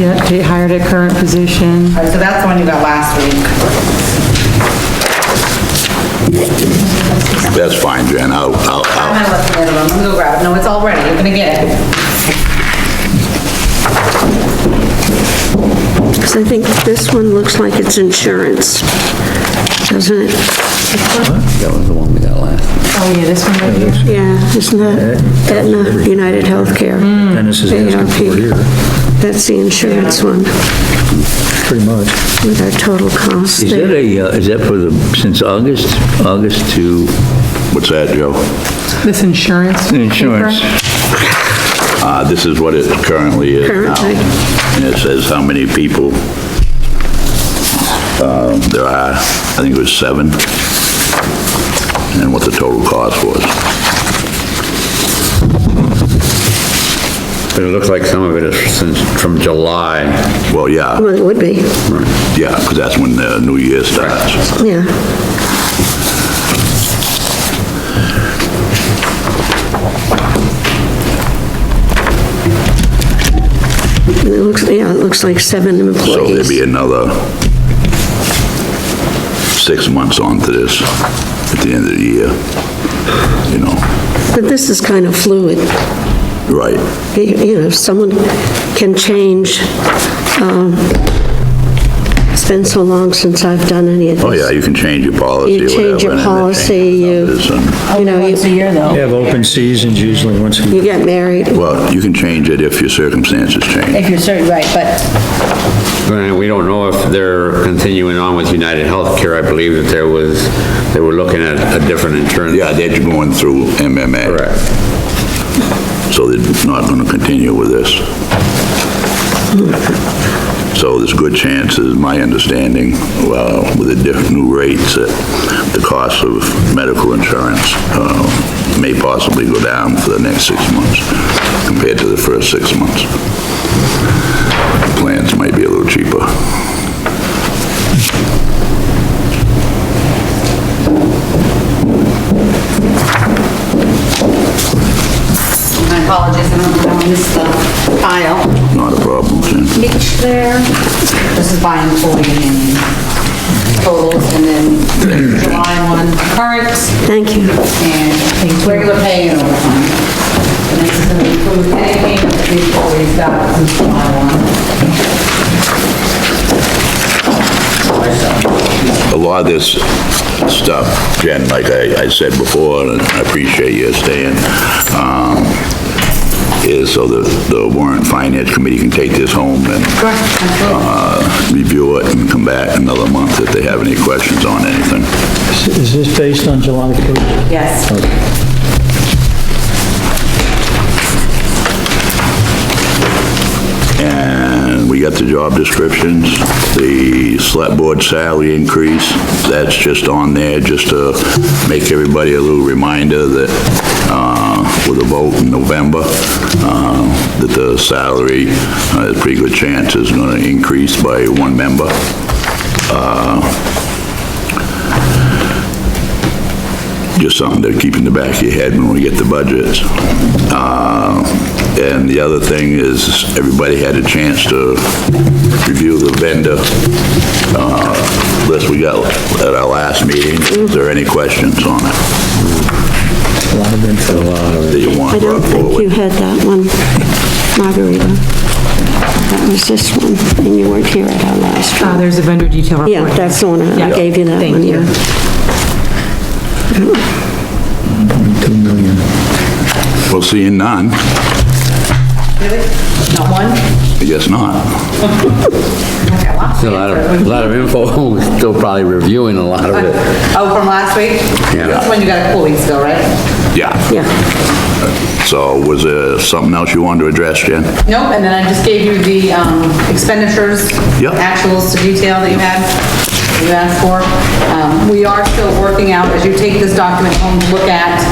Speaker 6: yeah, date hired at current position.
Speaker 5: so that's the one you got last week.
Speaker 1: That's fine, Jen, I'll,
Speaker 5: I might have left the other one, let me go grab it. No, it's all ready, you're gonna get it.
Speaker 8: Because I think this one looks like it's insurance, doesn't it?
Speaker 4: That was the one we got last.
Speaker 6: Oh, yeah, this one right here.
Speaker 8: Yeah, isn't that Aetna, United Healthcare?
Speaker 7: Dennis is asking for
Speaker 8: AARP.
Speaker 7: here,
Speaker 8: That's the insurance one,
Speaker 7: pretty much.
Speaker 8: with our total cost
Speaker 10: Is
Speaker 8: there.
Speaker 10: that is that for since August to?
Speaker 1: what's that, Joe?
Speaker 6: This insurance.
Speaker 10: Insurance.
Speaker 6: paper?
Speaker 1: This is what it currently is now.
Speaker 8: Currently.
Speaker 1: And it says how many people, there are, I think it was 7, and what the total cost was.
Speaker 4: But it looks like some of it is from July.
Speaker 1: Well, yeah,
Speaker 8: Well, it would be,
Speaker 1: yeah, because that's when the new year starts.
Speaker 8: yeah. It looks like 7
Speaker 1: So there'd
Speaker 8: employees.
Speaker 1: be another 6 months onto this at the end of the year, you know,
Speaker 8: But this is kind of fluid.
Speaker 1: right.
Speaker 8: Someone can change. It's been so long since I've done any of this.
Speaker 1: Oh, yeah, you can change your policy or
Speaker 8: You
Speaker 1: whatever.
Speaker 8: change your
Speaker 1: and then
Speaker 8: policy,
Speaker 1: change others, and-
Speaker 3: Once a year, though.
Speaker 7: They have open seasons usually once a year.
Speaker 8: You get married.
Speaker 1: Well, you can change it if your circumstances change.
Speaker 3: If you're certain, right, but
Speaker 4: And we don't know if they're continuing on with United Healthcare. I believe that they were looking at a different insurance.
Speaker 1: Yeah, they're going through MMA.
Speaker 4: Correct.
Speaker 1: so they're not gonna continue with this. So there's good chances, my understanding, with the different new rates, that the cost of medical insurance may possibly go down for the next 6 months compared to the first 6 months. Plans might be a little cheaper.
Speaker 5: My apologies, I don't know, I missed the file.
Speaker 1: Not a problem, Jen.
Speaker 5: Each there. This is by employee and totals, and then July 1 current,
Speaker 8: Thank you.
Speaker 5: and regular pay and overtime. And this is going to include any payment that the employees got since July 1.
Speaker 1: A lot of this stuff, Jen, like I said before, and I appreciate you staying, is so the Warrant and Finance Committee can take this home and review it and come back another month if they have any questions on anything.
Speaker 7: Is this based on July 1st?
Speaker 5: Yes.
Speaker 1: And we got the job descriptions, the select board salary increase, that's just on there just to make everybody a little reminder that, with a vote in November, that the salary, there's a pretty good chance is gonna increase by 1 member. Just something to keep in the back of your head when we get the budgets. And the other thing is, everybody had a chance to review the vendor list we got at our last meeting. Is there any questions on it?
Speaker 7: A lot of info.
Speaker 1: That you want
Speaker 8: I don't
Speaker 1: brought
Speaker 8: think you
Speaker 1: forward?
Speaker 8: had that one, Margarita. That was this one, and you weren't here at our last one.
Speaker 6: There's a vendor detail report.
Speaker 8: Yeah, that's the one, I
Speaker 6: Yeah.
Speaker 8: gave you that
Speaker 6: Thank
Speaker 8: one,
Speaker 6: you.
Speaker 8: yeah.
Speaker 7: 2 million.
Speaker 1: Well, seeing none,
Speaker 5: Really? Not one?
Speaker 1: I guess not.
Speaker 5: Okay, lots
Speaker 4: A lot of info, we're still probably reviewing a lot of it.
Speaker 5: Oh, from last week?
Speaker 4: Yeah.
Speaker 5: That's when you got a couple weeks ago, right?
Speaker 1: Yeah.
Speaker 8: Yeah.
Speaker 1: So was there something else you wanted to address, Jen?
Speaker 5: Nope, and then I just gave you the expenditures,
Speaker 1: Yep.
Speaker 5: actuals to detail that you asked for. We are still working out, as you take this document home to look at,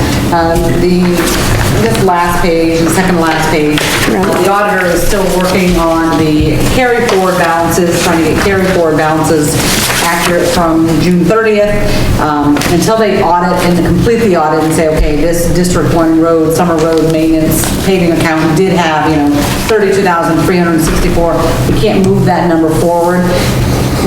Speaker 5: this last page, the second to last page. The auditor is still working on the carry forward balances, trying to get carry forward balances accurate from June 30th, until they audit and complete the audit and say, okay, this District 1 road, summer road maintenance paving account did have, $32,364. We can't move that number forward.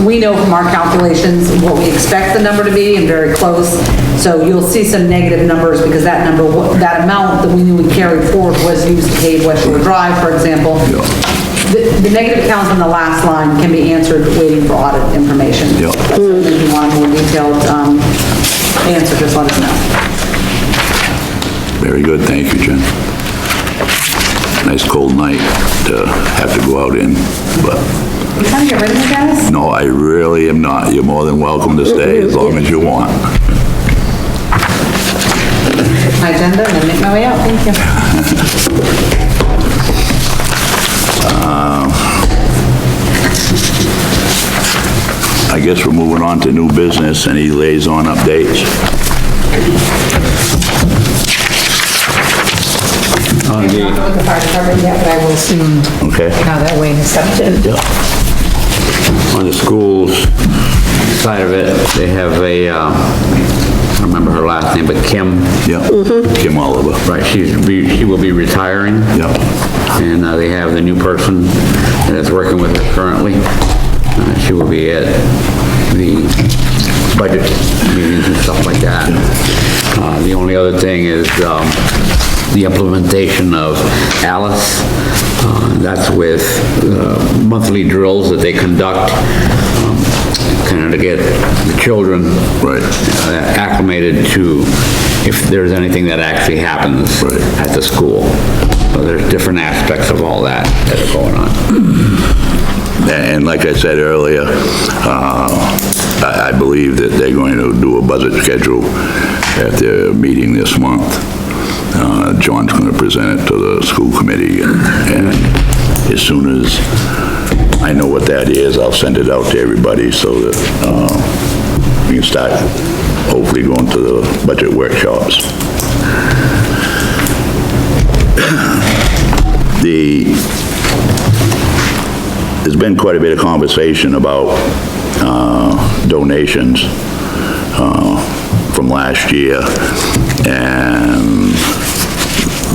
Speaker 5: We know from our calculations what we expect the number to be, and very close. So you'll see some negative numbers because that number, that amount that we knew we carried forward was used to pave West Shore Drive, for example. The negative counts on the last line can be answered waiting for audit information.
Speaker 1: Yep.
Speaker 5: So if you want a more detailed answer, just let us know.
Speaker 1: Very good, thank you, Jen. Nice cold night to have to go out in, but
Speaker 5: You trying to get rid of me, guys?
Speaker 1: no, I really am not. You're more than welcome to stay as long as you want.
Speaker 5: My agenda and then make my way out, thank you.
Speaker 1: I guess we're moving on to new business. Any liaison updates?
Speaker 3: Not with the fire department yet, but I will soon,
Speaker 1: Okay.
Speaker 3: now that Wayne has stepped in.
Speaker 1: Yeah.
Speaker 4: On the schools side of it, they have a, I don't remember her last name, but Kim.
Speaker 1: Yeah. Kim Oliver.
Speaker 4: Right, she will be retiring.
Speaker 1: Yeah.
Speaker 4: And they have the new person that is working with her currently. She will be at the budget meetings and stuff like that. The only other thing is the implementation of Alice. That's with monthly drills that they conduct, kind of to get the children acclimated to if there's anything that actually happens at the school. So there's different aspects of all that are going on.
Speaker 1: And like I said earlier, I believe that they're going to do a budget schedule at their meeting this month. John's going to present it to the school committee, and as soon as I know what that is, I'll send it out to everybody so that we can start hopefully going to the budget workshops. There's been quite a bit of conversation about donations from last year, and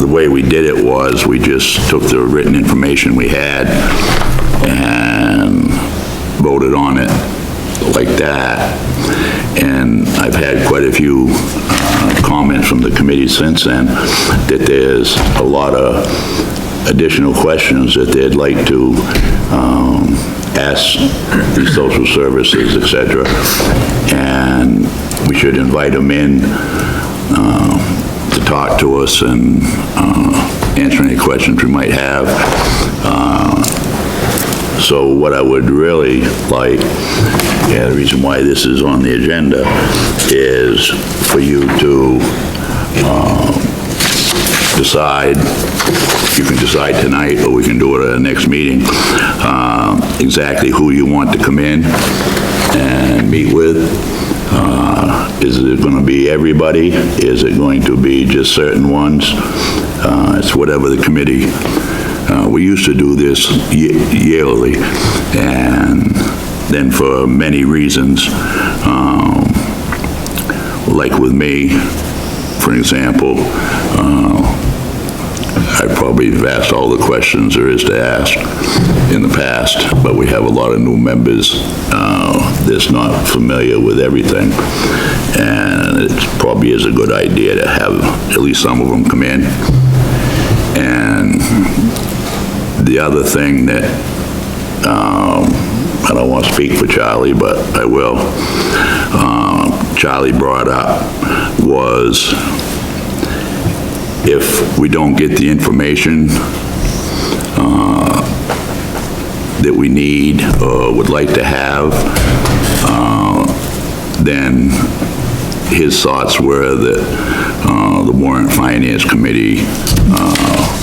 Speaker 1: the way we did it was we just took the written information we had and voted on it like that. And I've had quite a few comments from the committee since then that there's a lot of additional questions that they'd like to ask the social services, etc. And we should invite them in to talk to us and answer any questions we might have. So what I would really like, the reason why this is on the agenda, is for you to decide. You can decide tonight, or we can do it at the next meeting, exactly who you want to come in and meet with. Is it going to be everybody? Is it going to be just certain ones? It's whatever the committee. We used to do this yearly, and then for many reasons, like with me, for example, I probably have asked all the questions there is to ask in the past, but we have a lot of new members that's not familiar with everything, and it probably is a good idea to have at least some of them come in. And the other thing that, I don't want to speak for Charlie, but I will, Charlie brought up was, if we don't get the information that we need or would like to have, then his thoughts were that the Warrant and Finance Committee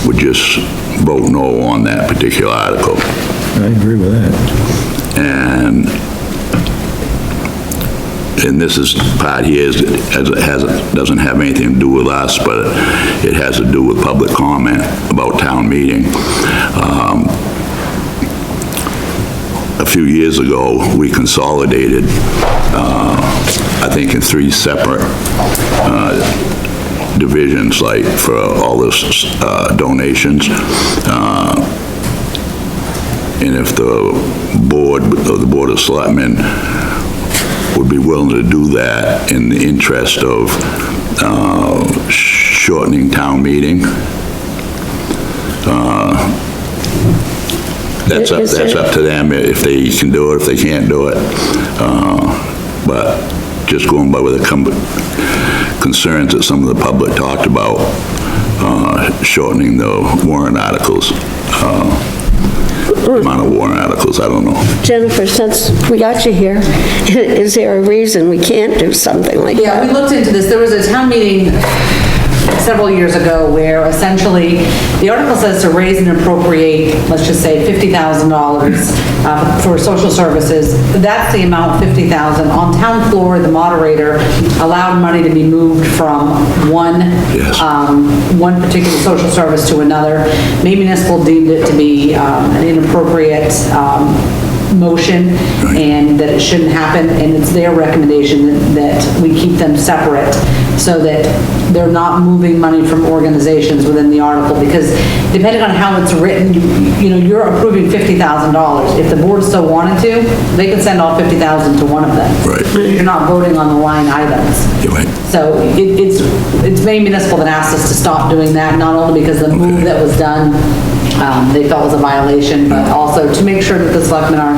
Speaker 1: would just vote no on that particular article.
Speaker 7: I agree with that.
Speaker 1: And this is part here, doesn't have anything to do with us, but it has to do with public comment about town meeting. A few years ago, we consolidated, I think in 3 separate divisions, like for all this donations. And if the board, or the Board of Selectmen, would be willing to do that in the interest of shortening town meeting, that's up to them if they can do it, if they can't do it. But just going by with the concerns that some of the public talked about, shortening the warrant articles, amount of warrant articles, I don't know.
Speaker 8: Jennifer, since we got you here, is there a reason we can't do something like that?
Speaker 5: Yeah, we looked into this. There was a town meeting several years ago where essentially the article says to raise and appropriate, let's just say $50,000 for social services. That's the amount, $50,000. On town floor, the moderator allowed money to be moved from one particular social service to another. Maine Municipal deemed it to be an inappropriate motion, and that it shouldn't happen, and it's their recommendation that we keep them separate so that they're not moving money from organizations within the article, because depending on how it's written, you know, you're approving $50,000. If the board still wanted to, they could send all $50,000 to one of them.
Speaker 1: Right.
Speaker 5: You're not voting on the line items.
Speaker 1: You're right.
Speaker 5: So it's Maine Municipal that asked us to stop doing that, not only because the move that was done, they felt was a violation, but also to make sure that the selectmen are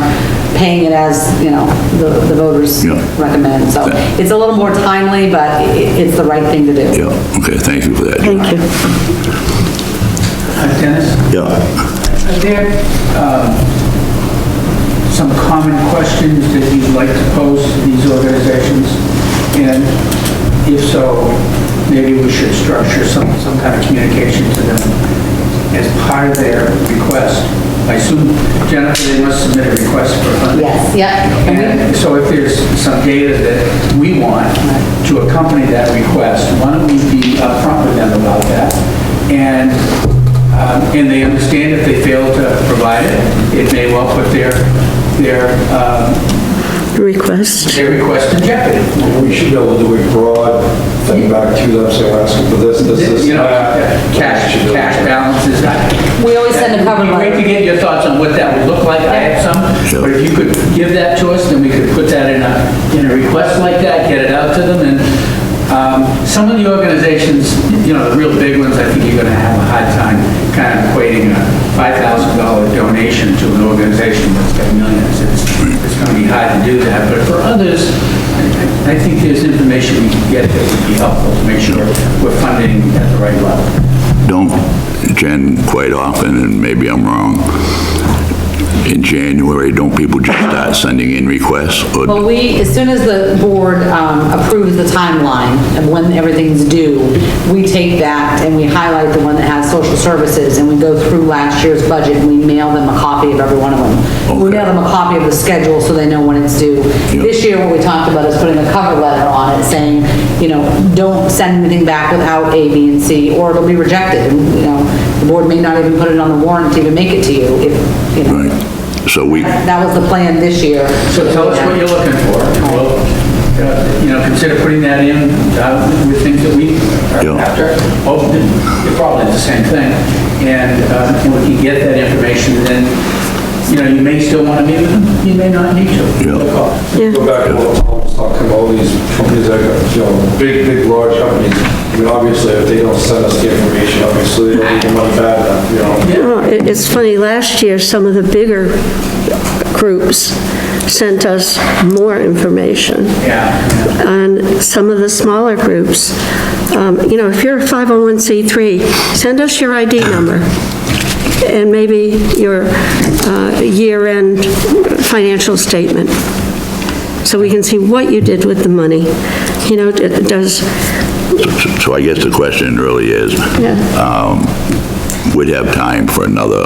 Speaker 5: paying it as, you know, the voters recommend. So it's a little more timely, but it's the right thing to do.
Speaker 1: Yeah, okay, thank you for that.
Speaker 8: Thank you.
Speaker 11: Dennis?
Speaker 1: Yeah.
Speaker 11: Are there some common questions that you'd like to pose to these organizations? And if so, maybe we should structure some kind of communication to them as part of their request. I assume, Jennifer, they must submit a request for funding.
Speaker 5: Yes, yeah.
Speaker 11: And so if there's some data that we want to accompany that request, why don't we be upfront with them about that? And they understand if they fail to provide it, it may well put their
Speaker 8: Request.
Speaker 11: in jeopardy.
Speaker 9: We should be able to do a broad thing back to them, so we're asking for this.
Speaker 11: You know, cash balances.
Speaker 5: We always send a cover
Speaker 11: Great
Speaker 5: letter.
Speaker 11: to get your thoughts on what that would look like. I have some, but if you could give that to us, then we could put that in a request like that, get it out to them, and some of the organizations, you know, the real big ones, I think you're gonna have a hard time kind of equating a $5,000 donation to an organization that's got millions. It's gonna be hard to do that, but for others, I think there's information we can get that would be helpful to make sure we're funding at the right level.
Speaker 1: Don't, Jen, quite often, and maybe I'm wrong, in January, don't people just start sending in requests? Or
Speaker 5: Well, as soon as the board approves the timeline of when everything's due, we take that and we highlight the one that has social services, and we go through last year's budget and we mail them a copy of every one of them. We mail them a copy of the schedule so they know when it's due. This year, what we talked about is putting a cover letter on it saying, you know, don't send anything back without A, B, and C, or it'll be rejected. And, you know, the board may not even put it on the warrant to even make it to you, if, you know.
Speaker 1: Right. So
Speaker 5: That was the plan this year.
Speaker 11: So tell us what you're looking for. We'll, you know, consider putting that in with things that we are after. Oh, it's probably the same thing. And we can get that information, and then, you know, you may still want to meet with them, you may not need to.
Speaker 9: Go back to what Tom was talking about, all these companies that are, you know, big, large companies. I mean, obviously, if they don't send us the information, obviously, they don't need the money bad enough, you know.
Speaker 8: Well, it's funny, last year, some of the bigger groups sent us more information.
Speaker 11: Yeah.
Speaker 8: And some of the smaller groups, you know, if you're a 501c3, send us your ID number and maybe your year-end financial statement, so we can see what you did with the money. You know, it does...
Speaker 1: So I guess the question really is, we'd have time for another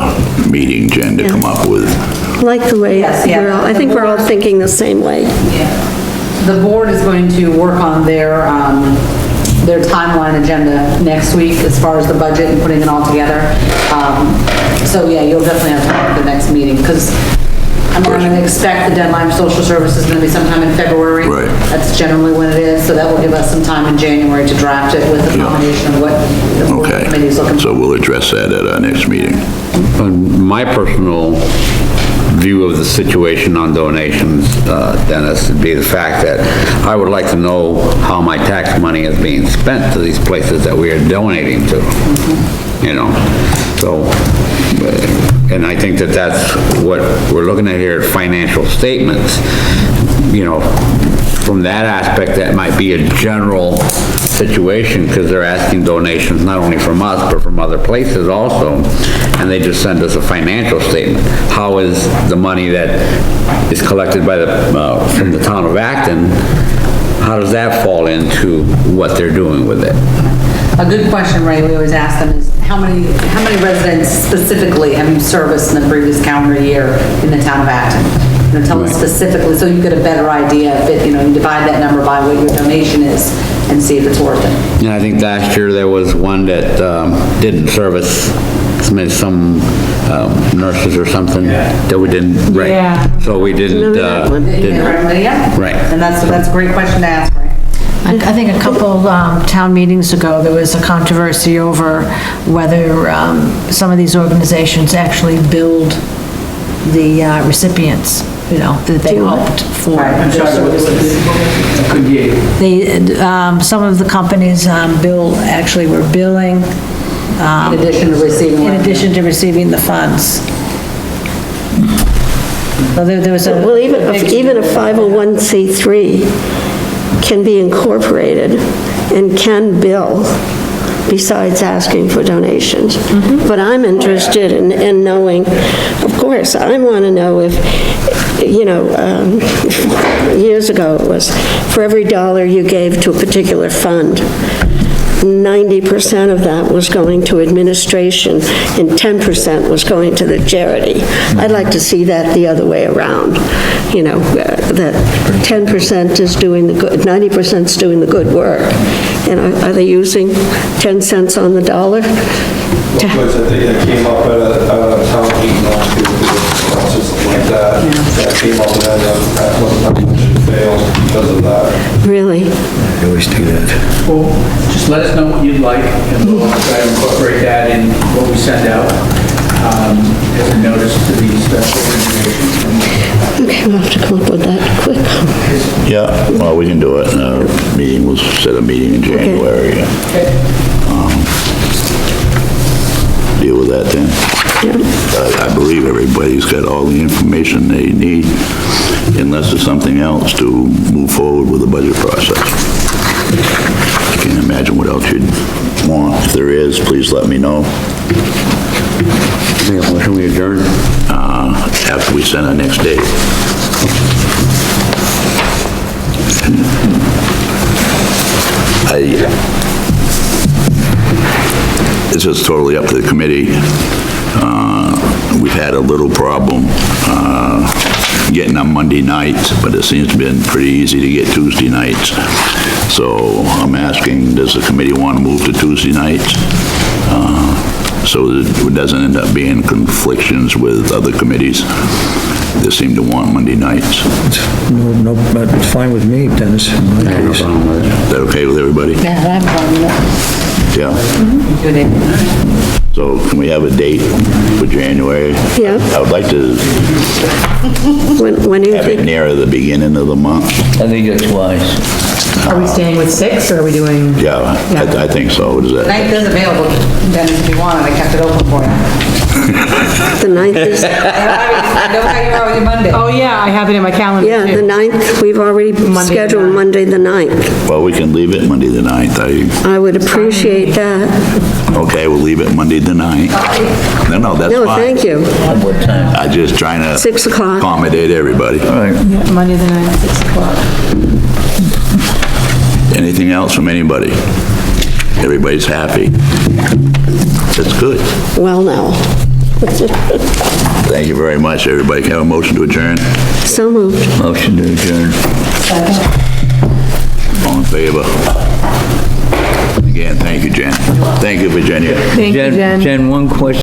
Speaker 1: meeting, Jen, to come up with.
Speaker 8: I like the way,
Speaker 5: Yes, yeah.
Speaker 8: I think we're all thinking the same way.
Speaker 5: The board is going to work on their timeline agenda next week as far as the budget and putting it all together. So yeah, you'll definitely have time for the next meeting, because I'm going to expect the deadline for social services is going to be sometime in February.
Speaker 1: Right.
Speaker 5: That's generally when it is, so that will give us some time in January to draft it with a combination of what the board committee is looking for.
Speaker 1: So we'll address that at our next meeting.
Speaker 4: My personal view of the situation on donations, Dennis, would be the fact that I would like to know how my tax money is being spent to these places that we are donating to, you know, so, and I think that that's what we're looking at here, financial statements, you know, from that aspect, that might be a general situation, because they're asking donations not only from us, but from other places also, and they just send us a financial statement. How is the money that is collected by from the town of Acton, how does that fall into what they're doing with it?
Speaker 5: A good question, Ray, we always ask them is, how many residents specifically have you serviced in the previous calendar year in the town of Acton? You know, tell us specifically, so you get a better idea if it, you know, you divide that number by what your donation is and see if it's worth it.
Speaker 4: Yeah, I think last year there was one that didn't service some nurses or something that we didn't, right?
Speaker 3: Yeah.
Speaker 4: So we didn't,
Speaker 5: Yeah.
Speaker 4: Right.
Speaker 5: And that's a great question to ask, right?
Speaker 3: I think a couple town meetings ago, there was a controversy over whether some of these organizations actually billed the recipients, you know, that they hoped for.
Speaker 11: I'm sorry, what was it? I couldn't hear you.
Speaker 3: They, some of the companies actually were billing.
Speaker 5: In addition to receiving.
Speaker 3: In addition to receiving the funds. So there was a...
Speaker 8: Well, even a 501c3 can be incorporated and can bill besides asking for donations. But I'm interested in knowing, of course, I want to know if, you know, years ago it was for every dollar you gave to a particular fund, 90% of that was going to administration and 10% was going to the charity. I'd like to see that the other way around, you know, that 10% is doing the good, 90% is doing the good work. And are they using 10 cents on the dollar?
Speaker 9: What was it that came up at a town meeting last year, or something like that? That came up and that motion failed because of that.
Speaker 8: Really?
Speaker 7: They always do that.
Speaker 11: Well, just let us know what you'd like, and we'll try to incorporate that in what we send out as a notice to these organizations.
Speaker 8: Okay, we'll have to come up with that quick.
Speaker 1: Yeah, well, we can do it. Meeting, we'll set a meeting in January. Deal with that then. I believe everybody's got all the information they need, unless there's something else to move forward with the budget process. I can't imagine what else you'd want. If there is, please let me know.
Speaker 4: Make a motion, we adjourn.
Speaker 1: After we send our next date. This is totally up to the committee. We've had a little problem getting on Monday nights, but it seems to have been pretty easy to get Tuesday nights. So I'm asking, does the committee want to move to Tuesday nights? So that it doesn't end up being conflictions with other committees that seem to want Monday nights.
Speaker 7: No, but it's fine with me, Dennis. In my case.
Speaker 1: Is that okay with everybody?
Speaker 3: Yeah, I'm fine with
Speaker 1: Yeah.
Speaker 3: it.
Speaker 1: So can we have a date for January?
Speaker 8: Yeah.
Speaker 1: I would like to
Speaker 8: When do you
Speaker 1: have it
Speaker 8: think?
Speaker 1: near the beginning of the month.
Speaker 10: I think that's wise.
Speaker 6: Are we staying with 6, or are we doing?
Speaker 1: Yeah, I think so. What is that?
Speaker 5: 9th is available, Dennis, if you want it, I kept it open for you.
Speaker 8: The 9th is,
Speaker 5: I know how you are with your Monday.
Speaker 6: Oh, yeah, I have it in my calendar,
Speaker 8: yeah, the
Speaker 6: too.
Speaker 8: 9th, we've already
Speaker 6: Monday the
Speaker 8: scheduled
Speaker 6: 9th.
Speaker 8: Monday the 9th.
Speaker 1: Well, we can leave it Monday the 9th.
Speaker 8: I would appreciate that.
Speaker 1: Okay, we'll leave it Monday the 9th. No, that's fine.
Speaker 8: No, thank you.
Speaker 10: What time?
Speaker 1: I'm just trying to
Speaker 8: 6 o'clock.
Speaker 1: accommodate everybody.
Speaker 10: All right.
Speaker 6: Yeah, Monday the 9th, 6 o'clock.
Speaker 1: Anything else from anybody? Everybody's happy? That's good.
Speaker 8: Well, now.
Speaker 1: Thank you very much, everybody. Can I have a motion to adjourn?
Speaker 8: So moved.
Speaker 10: Motion to adjourn.
Speaker 1: All in favor? Again, thank you, Jen. Thank you, Virginia.
Speaker 6: Thank you, Jen.
Speaker 10: Jen, one question.